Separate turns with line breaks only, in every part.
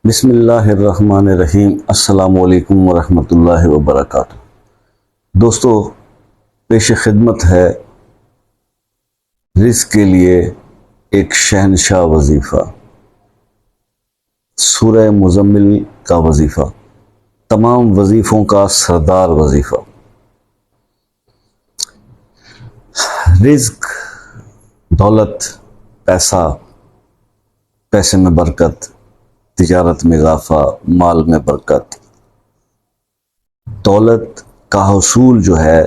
بسم اللہ الرحمن الرحیم۔ السلام علیکم ورحمۃ اللہ وبرکاتہ۔ دوستو، پیش خدمت ہے رزق کے لیے ایک شہنشاہ وظیفہ، سورہ مزمل کا وظیفہ، تمام وظیفوں کا سردار وظیفہ۔ رزق، دولت، پیسہ، پیسے میں برکت، تجارت میں اضافہ، مال میں برکت۔ دولت کا حصول جو ہے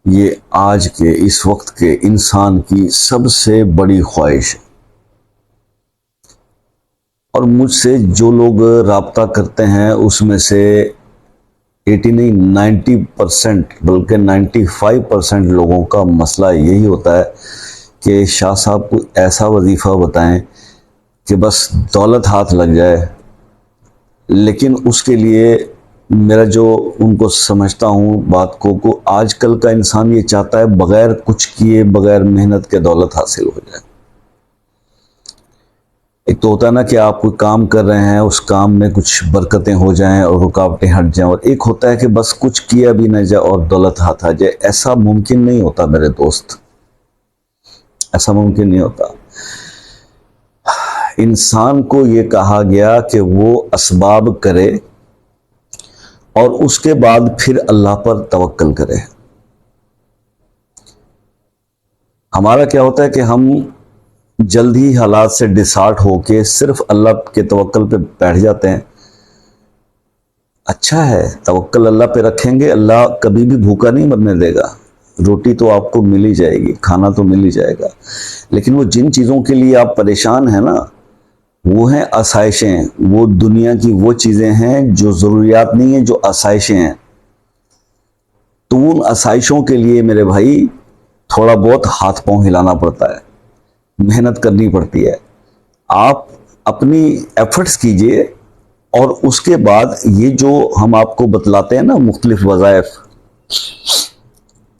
یہ آج کے اس وقت کے انسان کی سب سے بڑی خواہش ہے، اور مجھ سے جو لوگ رابطہ کرتے ہیں اس میں سے 90% بلکہ 95% لوگوں کا مسئلہ یہی ہوتا ہے کہ شاہ صاحب کو ایسا وظیفہ بتائیں کہ بس دولت ہاتھ لگ جائے۔ لیکن اس کے لیے میرا جو ان کو سمجھتا ہوں بات کو آج کل کا انسان یہ چاہتا ہے بغیر کچھ کیے، بغیر محنت کے دولت حاصل ہو جائے۔ ایک تو ہوتا ہے نا کہ آپ کوئی کام کر رہے ہیں، اس کام میں کچھ برکتیں ہو جائیں اور رکاوٹیں ہٹ جائیں، اور ایک ہوتا ہے کہ بس کچھ کیا بھی نہ جائے اور دولت ہاتھ آ جائے۔ ایسا ممکن نہیں ہوتا میرے دوست، ایسا ممکن نہیں ہوتا۔ انسان کو یہ کہا گیا کہ وہ اسباب کرے اور اس کے بعد پھر اللہ پر توکل کرے۔ ہمارا کیا ہوتا ہے کہ ہم جلد ہی حالات سے ڈسارٹ ہو کے صرف اللہ کے توکل پہ بیٹھ جاتے ہیں۔ اچھا ہے، توکل اللہ پہ رکھیں گے، اللہ کبھی بھی بھوکا نہیں مرنے دے گا، روٹی تو آپ کو مل ہی جائے گی، کھانا تو مل ہی جائے گا۔ لیکن وہ جن چیزوں کے لیے آپ پریشان ہیں نا، وہ ہیں آسائشیں، وہ دنیا کی وہ چیزیں ہیں جو ضروریات نہیں ہیں، جو آسائشیں ہیں۔ تو ان آسائشوں کے لیے میرے بھائی تھوڑا بہت ہاتھ پاؤں ہلانا پڑتا ہے، محنت کرنی پڑتی ہے۔ آپ اپنی ایفرٹس کیجئے، اور اس کے بعد یہ جو ہم آپ کو بتلاتے ہیں نا مختلف وظائف،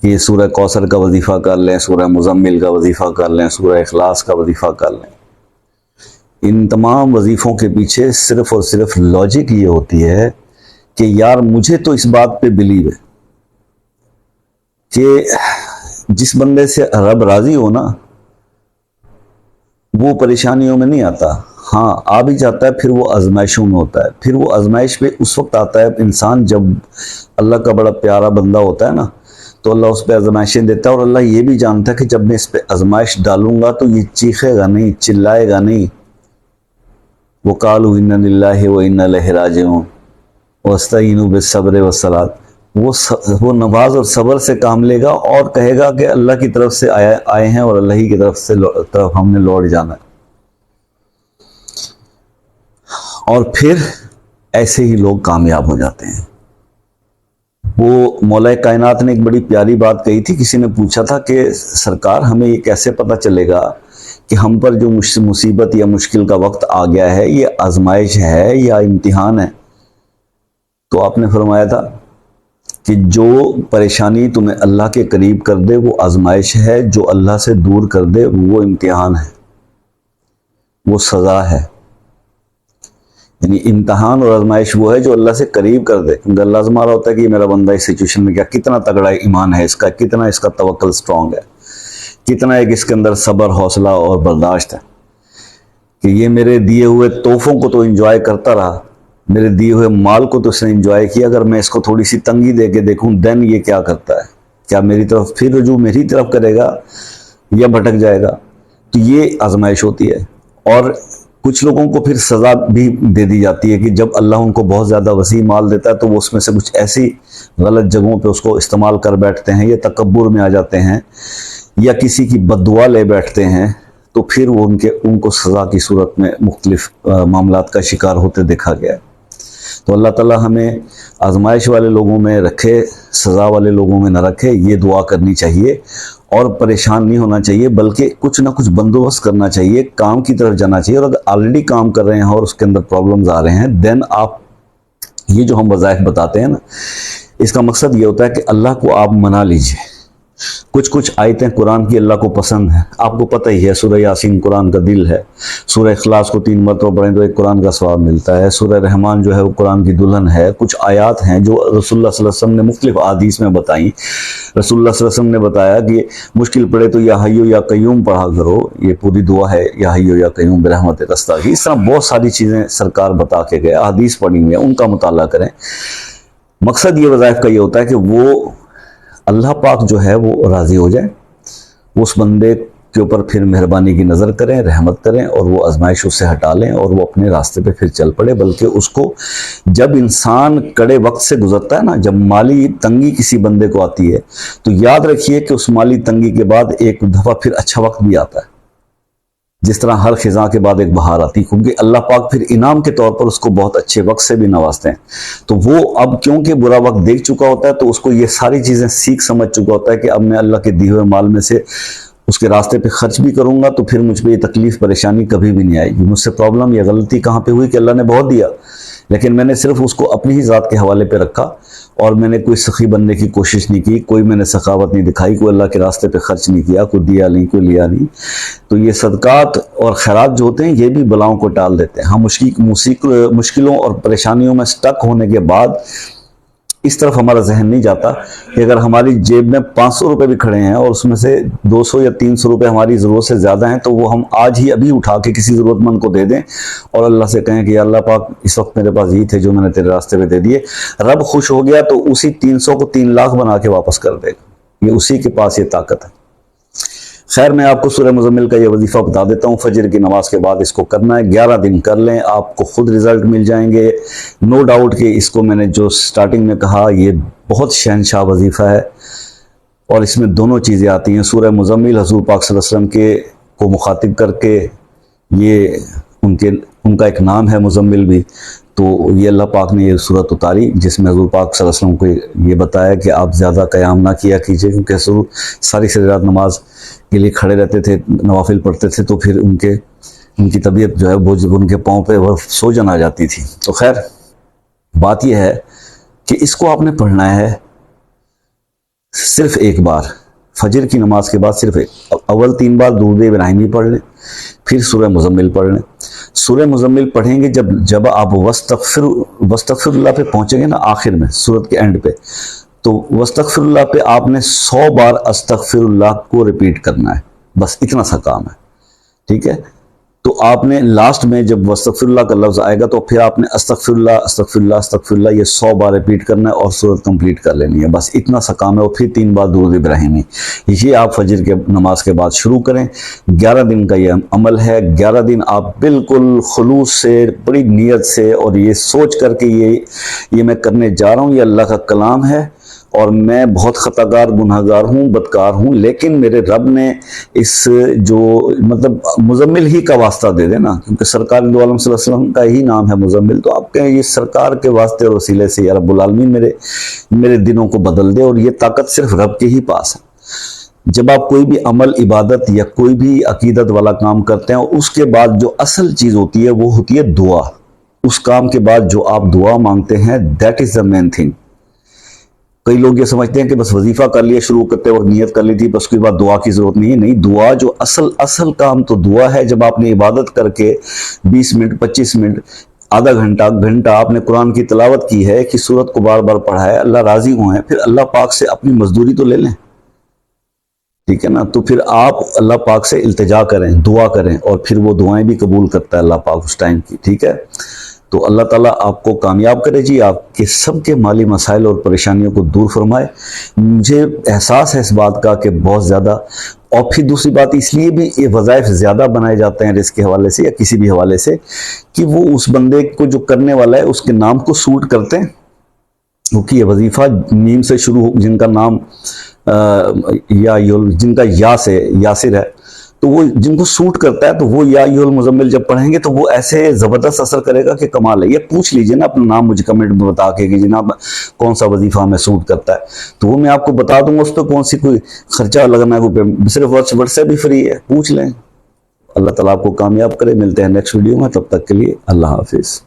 کہ سورہ کوثر کا وظیفہ کر لیں، سورہ مزمل کا وظیفہ کر لیں، سورہ اخلاص کا وظیفہ کر لیں، ان تمام وظیفوں کے پیچھے صرف اور صرف لاجک یہ ہوتی ہے کہ یار مجھے تو اس بات پہ بلیو ہے کہ جس بندے سے رب راضی ہو نا، وہ پریشانیوں میں نہیں آتا۔ ہاں آ بھی جاتا ہے، پھر وہ آزمائشوں میں ہوتا ہے۔ پھر وہ آزمائش پہ اس وقت آتا ہے انسان جب اللہ کا بڑا پیارا بندہ ہوتا ہے نا، تو اللہ اس پہ آزمائشیں دیتا ہے، اور اللہ یہ بھی جانتا ہے کہ جب میں اس پہ آزمائش ڈالوں گا تو یہ چیخے گا نہیں، چلائے گا نہیں۔ وَقَالُوا إِنَّ لِلَّهِ وَإِنَّا إِلَيْهِ رَاجِعُونَ وَاسْتَعِينُوا بِالصَّبْرِ وَالصَّلَاةِ۔ وہ نماز اور صبر سے کام لے گا اور کہے گا کہ اللہ کی طرف سے آئے ہیں اور اللہ ہی کی طرف ہم نے لوٹ جانا ہے۔ اور پھر ایسے ہی لوگ کامیاب ہو جاتے ہیں۔ وہ مولا کائنات نے ایک بڑی پیاری بات کہی تھی، کسی نے پوچھا تھا کہ سرکار ہمیں یہ کیسے پتہ چلے گا کہ ہم پر جو مصیبت یا مشکل کا وقت آ گیا ہے یہ آزمائش ہے یا امتحان ہے؟ تو آپ نے فرمایا تھا کہ جو پریشانی تمہیں اللہ کے قریب کر دے وہ آزمائش ہے، جو اللہ سے دور کر دے وہ امتحان ہے، وہ سزا ہے۔ یعنی امتحان اور آزمائش وہ ہے جو اللہ سے قریب کر دے، کیونکہ اللہ آزما رہا ہوتا ہے کہ یہ میرا بندہ اس سچویشن میں کتنا تگڑا ایمان ہے اس کا، کتنا اس کا توکل سٹرونگ ہے، کتنا ایک اس کے اندر صبر، حوصلہ اور برداشت ہے، کہ یہ میرے دیے ہوئے تحفوں کو تو انجوائے کرتا رہا، میرے دیے ہوئے مال کو تو اس نے انجوائے کیا، اگر میں اس کو تھوڑی سی تنگی دے کے دیکھوں دین یہ کیا کرتا ہے، کیا میری طرف پھر رجوع میری طرف کرے گا یا بھٹک جائے گا؟ تو یہ آزمائش ہوتی ہے۔ اور کچھ لوگوں کو پھر سزا بھی دے دی جاتی ہے کہ جب اللہ ان کو بہت زیادہ وسیع مال دیتا ہے تو وہ اس میں سے کچھ ایسی غلط جگہوں پہ اس کو استعمال کر بیٹھتے ہیں، یا تکبر میں آ جاتے ہیں، یا کسی کی بد دعا لے بیٹھتے ہیں، تو پھر وہ ان کو سزا کی صورت میں مختلف معاملات کا شکار ہوتے دیکھا گیا ہے۔ تو اللہ تعالیٰ ہمیں آزمائش والے لوگوں میں رکھے، سزا والے لوگوں میں نہ رکھے، یہ دعا کرنی چاہیے، اور پریشان نہیں ہونا چاہیے، بلکہ کچھ نہ کچھ بندوبست کرنا چاہیے، کام کی طرف جانا چاہیے۔ اور اگر آلریڈی کام کر رہے ہیں اور اس کے اندر پرابلمز آ رہے ہیں، دین آپ یہ جو ہم وظائف بتاتے ہیں نا، اس کا مقصد یہ ہوتا ہے کہ اللہ کو آپ منا لیجئے۔ کچھ آیتیں قرآن کی اللہ کو پسند ہیں، آپ کو پتہ ہی ہے سورہ یاسین قرآن کا دل ہے، سورہ اخلاص کو 3 مرتبہ پڑھیں تو ایک قرآن کا ثواب ملتا ہے، سورہ رحمان جو ہے وہ قرآن کی دلہن ہے۔ کچھ آیات ہیں جو رسول اللہ صلی اللہ علیہ وسلم نے مختلف احادیث میں بتائیں، رسول اللہ صلی اللہ علیہ وسلم نے بتایا کہ مشکل پڑے تو یا حیو یا قیوم پڑھا کرو، یہ پوری دعا ہے یا حیو یا قیوم برحمتک استغیث۔ اس طرح بہت ساری چیزیں سرکار بتا کے گئے، احادیث پڑھی ہوئی ہیں، ان کا مطالعہ کریں۔ مقصد یہ وظائف کا یہ ہوتا ہے کہ وہ اللہ پاک جو ہے وہ راضی ہو جائے، اس بندے کے اوپر پھر مہربانی کی نظر کریں، رحمت کریں، اور وہ آزمائش اس سے ہٹا لیں اور وہ اپنے راستے پہ پھر چل پڑے۔ بلکہ اس کو جب انسان کڑے وقت سے گزرتا ہے نا، جب مالی تنگی کسی بندے کو آتی ہے تو یاد رکھیے کہ اس مالی تنگی کے بعد ایک دفعہ پھر اچھا وقت بھی آتا ہے، جس طرح ہر خزاں کے بعد ایک بہار آتی ہے، کیونکہ اللہ پاک پھر انعام کے طور پر اس کو بہت اچھے وقت سے بھی نوازتے ہیں۔ تو وہ اب کیونکہ برا وقت دیکھ چکا ہوتا ہے تو اس کو یہ ساری چیزیں سیکھ سمجھ چکا ہوتا ہے کہ اب میں اللہ کے دیے ہوئے مال میں سے اس کے راستے پہ خرچ بھی کروں گا تو پھر مجھ پہ یہ تکلیف پریشانی کبھی بھی نہیں آئے گی۔ مجھ سے پرابلم یا غلطی کہاں پہ ہوئی کہ اللہ نے بہت دیا، لیکن میں نے صرف اس کو اپنی ہی ذات کے حوالے پہ رکھا، اور میں نے کوئی سخی بننے کی کوشش نہیں کی، کوئی میں نے سخاوت نہیں دکھائی، کوئی اللہ کے راستے پہ خرچ نہیں کیا، کوئی دیا نہیں، کوئی لیا نہیں۔ تو یہ صدقات اور خیرات جو ہوتے ہیں یہ بھی بلاؤں کو ٹال دیتے ہیں۔ ہم مشکلوں اور پریشانیوں میں سٹک ہونے کے بعد اس طرف ہمارا ذہن نہیں جاتا کہ اگر ہماری جیب میں 500 روپے بھی کھڑے ہیں اور اس میں سے 200 یا 300 روپے ہماری ضرورت سے زیادہ ہیں تو وہ ہم آج ہی ابھی اٹھا کے کسی ضرورت مند کو دے دیں اور اللہ سے کہیں کہ یا اللہ پاک اس وقت میرے پاس یہ تھے جو میں نے تیرے راستے پہ دے دیے۔ رب خوش ہو گیا تو اسی 300 کو 3 لاکھ بنا کے واپس کر دے گا، یہ اسی کے پاس یہ طاقت ہے۔ خیر، میں آپ کو سورہ مزمل کا یہ وظیفہ بتا دیتا ہوں، فجر کی نماز کے بعد اس کو کرنا ہے، 11 دن کر لیں، آپ کو خود رزلٹ مل جائیں گے۔ نو ڈاؤٹ کہ اس کو میں نے جو سٹارٹنگ میں کہا یہ بہت شہنشاہ وظیفہ ہے، اور اس میں دونوں چیزیں آتی ہیں۔ سورہ مزمل حضور پاک صلی اللہ علیہ وسلم کے کو مخاطب کر کے، یہ ان کا ایک نام ہے مزمل بھی، تو یہ اللہ پاک نے یہ صورت اتاری جس میں حضور پاک صلی اللہ علیہ وسلم کو یہ بتایا کہ آپ زیادہ قیام نہ کیا کیجئے، کیونکہ حضور ساری رات نماز کے لیے کھڑے رہتے تھے، نوافل پڑھتے تھے، تو پھر ان کی طبیعت جو ہے وہ ان کے پاؤں پہ سوجن آ جاتی تھی۔ تو خیر، بات یہ ہے کہ اس کو آپ نے پڑھنا ہے صرف ایک بار، فجر کی نماز کے بعد صرف اول 3 بار درود ابراہیمی پڑھ لیں، پھر سورہ مزمل پڑھ لیں۔ سورہ مزمل پڑھیں گے جب آپ وستغفر اللہ پہ پہنچیں گے نا، آخر میں سورت کے اینڈ پہ، تو وستغفر اللہ پہ آپ نے 100 بار استغفر اللہ کو ریپیٹ کرنا ہے، بس اتنا سا کام ہے، ٹھیک ہے؟ تو آپ نے لاسٹ میں جب وستغفر اللہ کا لفظ آئے گا تو پھر آپ نے استغفر اللہ استغفر اللہ استغفر اللہ یہ 100 بار ریپیٹ کرنا ہے اور سورت کمپلیٹ کر لینی ہے، بس اتنا سا کام ہے۔ اور پھر 3 بار درود ابراہیمی، یہ آپ فجر کے نماز کے بعد شروع کریں۔ 11 دن کا یہ عمل ہے، 11 دن آپ بالکل خلوص سے، بڑی نیت سے، اور یہ سوچ کر کے یہ میں کرنے جا رہا ہوں، یہ اللہ کا کلام ہے اور میں بہت خطاگار گناہگار ہوں، بدکار ہوں، لیکن میرے رب نے اس جو مطلب مزمل ہی کا واسطہ دے دے نا، کیونکہ سرکار دو عالم صلی اللہ علیہ وسلم کا ہی نام ہے مزمل، تو آپ کہیں یہ سرکار کے واسطے اور وسیلے سے یا رب العالمین میرے دنوں کو بدل دے، اور یہ طاقت صرف رب کے ہی پاس ہے۔ جب آپ کوئی بھی عمل، عبادت یا کوئی بھی عقیدت والا کام کرتے ہیں، اس کے بعد جو اصل چیز ہوتی ہے وہ ہوتی ہے دعا۔ اس کام کے بعد جو آپ دعا مانگتے ہیں، that is the main thing. کئی لوگ یہ سمجھتے ہیں کہ بس وظیفہ کر لیا، شروع کرتے وقت نیت کر لی تھی، بس اس کے بعد دعا کی ضرورت نہیں ہے۔ نہیں، دعا جو اصل کام تو دعا ہے۔ جب آپ نے عبادت کر کے 20 منٹ 25 منٹ آدھا گھنٹہ آپ نے قرآن کی تلاوت کی ہے، کہ سورت کو بار بار پڑھا ہے، اللہ راضی ہوئے ہیں، پھر اللہ پاک سے اپنی مزدوری تو لے لیں، ٹھیک ہے نا؟ تو پھر آپ اللہ پاک سے التجا کریں، دعا کریں، اور پھر وہ دعائیں بھی قبول کرتا ہے اللہ پاک اس ٹائم کی، ٹھیک ہے؟ تو اللہ تعالیٰ آپ کو کامیاب کرے جی، آپ کے سب کے مالی مسائل اور پریشانیوں کو دور فرمائے۔ مجھے احساس ہے اس بات کا کہ بہت زیادہ، اور پھر دوسری بات اس لیے بھی یہ وظائف زیادہ بنائے جاتے ہیں رزق کے حوالے سے یا کسی بھی حوالے سے، کہ وہ اس بندے کو جو کرنے والا ہے اس کے نام کو سوٹ کرتے ہیں، کیونکہ یہ وظیفہ نیم سے شروع ہو، جن کا نام جن کا یا سے یاسر ہے، تو وہ جن کو سوٹ کرتا ہے، تو وہ یا ایھا المزمل جب پڑھیں گے تو وہ ایسے زبردست اثر کرے گا کہ کمال ہے۔ یہ پوچھ لیجئے نا اپنا نام مجھے کمنٹ میں بتا کے کہ جناب کون سا وظیفہ ہمیں سوٹ کرتا ہے، تو وہ میں آپ کو بتا دوں گا، اس پہ کون سی کوئی خرچہ لگنا ہے، صرف واٹس ایپ بھی فری ہے، پوچھ لیں۔ اللہ تعالیٰ آپ کو کامیاب کرے۔ ملتے ہیں نیکسٹ ویڈیو میں، تب تک کے لیے اللہ حافظ۔